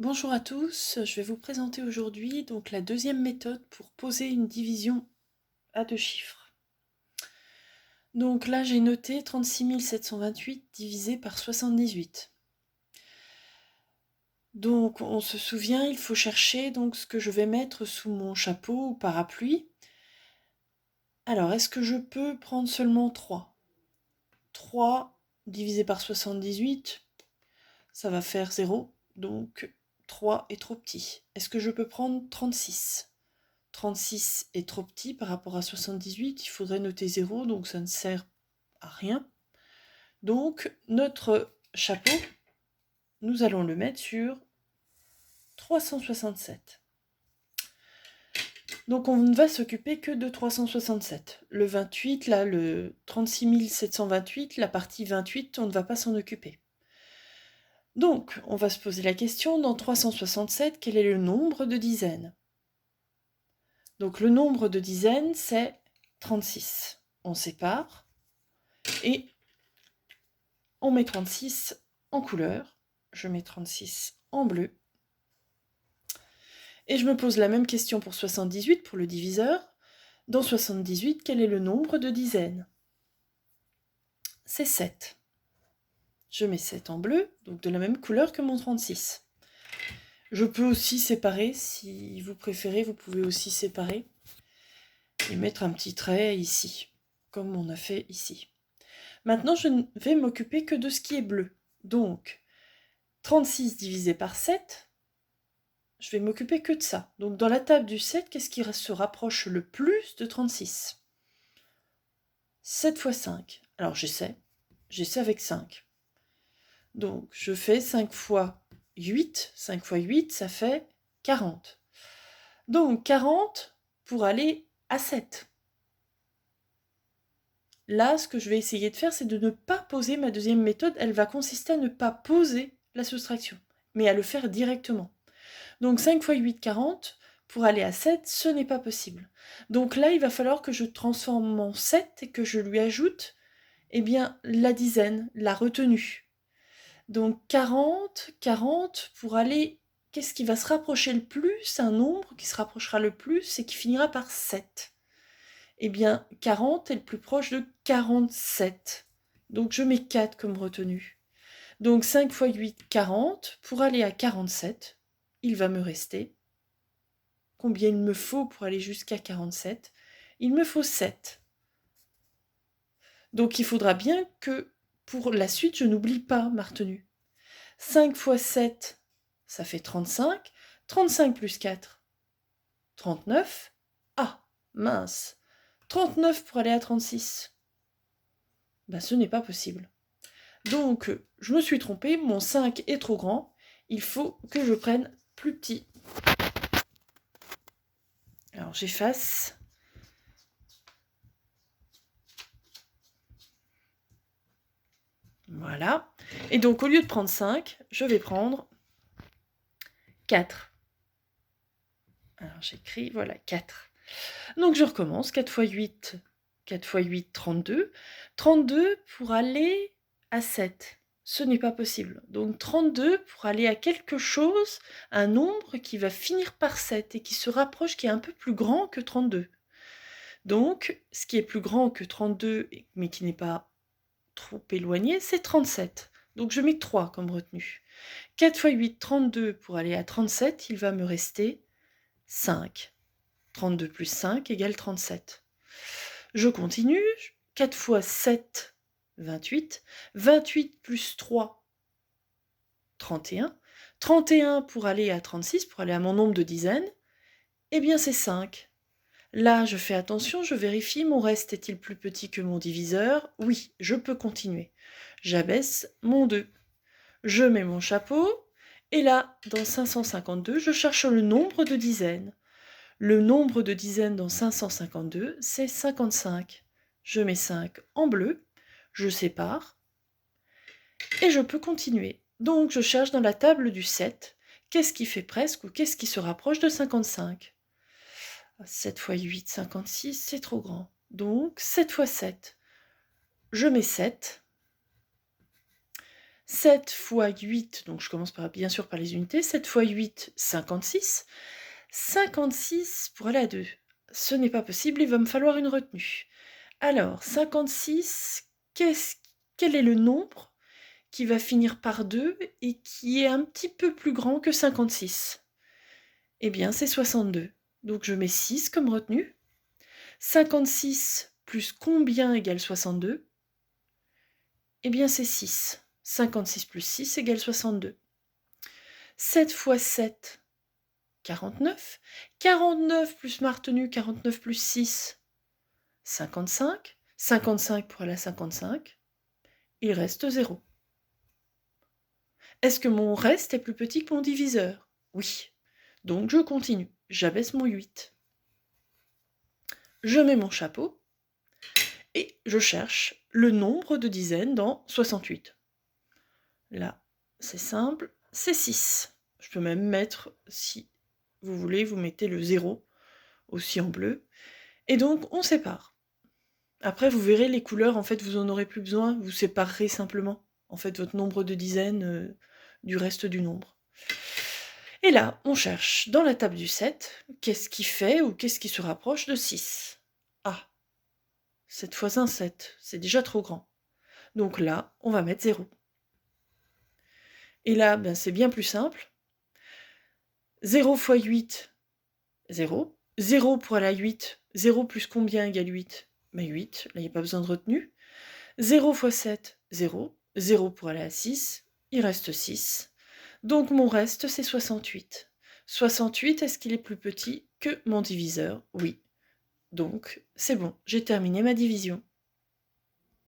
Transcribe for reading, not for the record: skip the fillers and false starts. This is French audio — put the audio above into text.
Bonjour à tous, je vais vous présenter aujourd'hui donc la deuxième méthode pour poser une division à deux chiffres. Donc là j'ai noté 36 728 divisé par 78. Donc on se souvient, il faut chercher donc ce que je vais mettre sous mon chapeau ou parapluie. Alors est-ce que je peux prendre seulement 3 ? 3 divisé par 78, ça va faire 0, donc 3 est trop petit. Est-ce que je peux prendre 36 ? 36 est trop petit par rapport à 78, il faudrait noter 0, donc ça ne sert à rien. Donc notre chapeau, nous allons le mettre sur 367. Donc on ne va s'occuper que de 367. Le 28, là, le 36 728, la partie 28, on ne va pas s'en occuper. Donc, on va se poser la question, dans 367, quel est le nombre de dizaines ? Donc le nombre de dizaines, c'est 36. On sépare et on met 36 en couleur. Je mets 36 en bleu. Et je me pose la même question pour 78, pour le diviseur. Dans 78, quel est le nombre de dizaines ? C'est 7. Je mets 7 en bleu, donc de la même couleur que mon 36. Je peux aussi séparer, si vous préférez, vous pouvez aussi séparer et mettre un petit trait ici, comme on a fait ici. Maintenant, je ne vais m'occuper que de ce qui est bleu. Donc, 36 divisé par 7, je vais m'occuper que de ça. Donc, dans la table du 7, qu'est-ce qui se rapproche le plus de 36 ? 7 fois 5. Alors, j'essaie avec 5. Donc, je fais 5 fois 8. 5 fois 8, ça fait 40. Donc, 40 pour aller à 7. Là, ce que je vais essayer de faire, c'est de ne pas poser ma deuxième méthode. Elle va consister à ne pas poser la soustraction, mais à le faire directement. Donc 5 fois 8, 40. Pour aller à 7, ce n'est pas possible. Donc là, il va falloir que je transforme mon 7 et que je lui ajoute la dizaine, la retenue. Donc 40, 40, pour aller... Qu'est-ce qui va se rapprocher le plus ? Un nombre qui se rapprochera le plus et qui finira par 7. 40 est le plus proche de 47. Donc je mets 4 comme retenue. Donc 5 fois 8, 40. Pour aller à 47, il va me rester... Combien il me faut pour aller jusqu'à 47 ? Il me faut 7. Donc il faudra bien que pour la suite, je n'oublie pas ma retenue. 5 fois 7, ça fait 35. 35 plus 4, 39. Ah, mince. 39 pour aller à 36. Ce n'est pas possible. Donc, je me suis trompée, mon 5 est trop grand. Il faut que je prenne plus petit. Alors, j'efface. Voilà. Et donc, au lieu de prendre 5, je vais prendre 4. Alors, j'écris, voilà, 4. Donc, je recommence. 4 fois 8, 4 fois 8, 32. 32 pour aller à 7. Ce n'est pas possible. Donc, 32 pour aller à quelque chose, un nombre qui va finir par 7 et qui se rapproche, qui est un peu plus grand que 32. Donc, ce qui est plus grand que 32, mais qui n'est pas trop éloigné, c'est 37. Donc je mets 3 comme retenue. 4 fois 8, 32 pour aller à 37, il va me rester 5. 32 plus 5 égale 37. Je continue. 4 fois 7, 28. 28 plus 3, 31. 31 pour aller à 36, pour aller à mon nombre de dizaines, c'est 5. Là, je fais attention, je vérifie, mon reste est-il plus petit que mon diviseur ? Oui, je peux continuer. J'abaisse mon 2. Je mets mon chapeau, et là, dans 552, je cherche le nombre de dizaines. Le nombre de dizaines dans 552, c'est 55. Je mets 5 en bleu, je sépare, et je peux continuer. Donc, je cherche dans la table du 7, qu'est-ce qui fait presque ou qu'est-ce qui se rapproche de 55 ? 7 fois 8, 56, c'est trop grand. Donc, 7 fois 7. Je mets 7. 7 fois 8, donc je commence bien sûr par les unités, 7 fois 8, 56. 56 pour aller à 2. Ce n'est pas possible, il va me falloir une retenue. Alors, 56, quel est le nombre qui va finir par 2 et qui est un petit peu plus grand que 56? Eh bien, c'est 62. Donc, je mets 6 comme retenue. 56 plus combien égale 62? Eh bien, c'est 6. 56 plus 6 égale 62. 7 fois 7, 49. 49 plus ma retenue, 49 plus 6, 55. 55 pour aller à 55. Il reste 0. Est-ce que mon reste est plus petit que mon diviseur? Oui. Donc je continue. J'abaisse mon 8. Je mets mon chapeau et je cherche le nombre de dizaines dans 68. Là, c'est simple, c'est 6. Je peux même mettre, si vous voulez, vous mettez le 0 aussi en bleu. Et donc, on sépare. Après, vous verrez, les couleurs, en fait, vous en aurez plus besoin. Vous séparerez simplement, en fait, votre nombre de dizaines du reste du nombre. Et là, on cherche dans la table du 7, qu'est-ce qui fait ou qu'est-ce qui se rapproche de 6? Ah, 7 fois 1, 7, c'est déjà trop grand. Donc là, on va mettre 0. Et là, ben, c'est bien plus simple. 0 fois 8, 0. 0 pour aller à 8, 0 plus combien égale 8? Ben 8, là il n'y a pas besoin de retenue. 0 fois 7, 0. 0 pour aller à 6, il reste 6. Donc mon reste, c'est 68. 68, est-ce qu'il est plus petit que mon diviseur? Oui. Donc, c'est bon, j'ai terminé ma division.